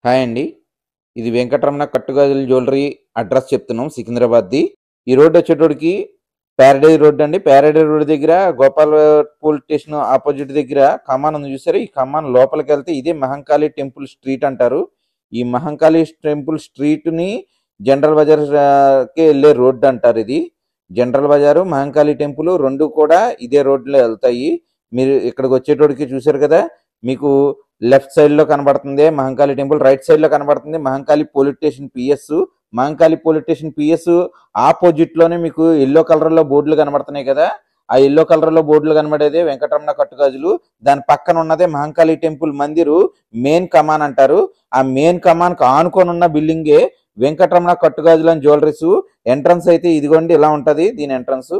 Hi అండి. ఇది Venkataramana కట్టుగాజుల jewellery address చెప్తున్నాం సికింద్రాబాద్‌ది. ఈ రోడ్ వచ్చేటోడికి ప్యారడైజ్ రోడ్ అండి. ప్యారడైజ్ రోడ్ దగ్గర గోపాల్ పోలీస్ స్టేషన్ అపోజిట్ దగ్గర కమాన్ ఉంది చూసారా? ఈ కమాన్ లోపలికెళ్తే ఇదే మహంకాళి టెంపుల్ స్ట్రీట్ అంటారు. ఈ మహంకాళి టెంపుల్ స్ట్రీట్‌ని జనరల్ బజార్‌కి ఎళ్ళే రోడ్ అంటారు ఇది. జనరల్ బజారు, మహంకాళి టెంపుల్ 2 కూడా ఇదే రోడ్‌లో ఎళ్తాయి. మీరు ఇక్కడికి వచ్చేటోడికి చూసారు కదా! మీకు లెఫ్ట్ సైడ్‌లో కనబడుతుంది మహంకాళి టెంపుల్. రైట్ సైడ్‌లో కనబడుతుంది Mahankali police station PS. Mahankali police station PS ఆపోజిట్‌లోనే మీకు యెల్లో కలర్‌లో బోర్డులు కనబడుతున్నాయి కదా! ఆ యెల్లో కలర్‌లో బోర్డులు కనబడేదే వెంకటరమణ కట్టుగాజులు. దాని పక్కన ఉన్నదే మహంకాళి టెంపుల్ మందిరు మెయిన్ కమాన్ అంటారు. ఆ మెయిన్ కమాన్‌కి ఆనుకొని ఉన్న బిల్డింగే వెంకటరమణ కట్టుగాజులు అండ్ జ్యువెలరీస్. ఎంట్రన్స్ అయితే ఇదిగోండి ఇలా ఉంటది దీని ఎంట్రన్స్.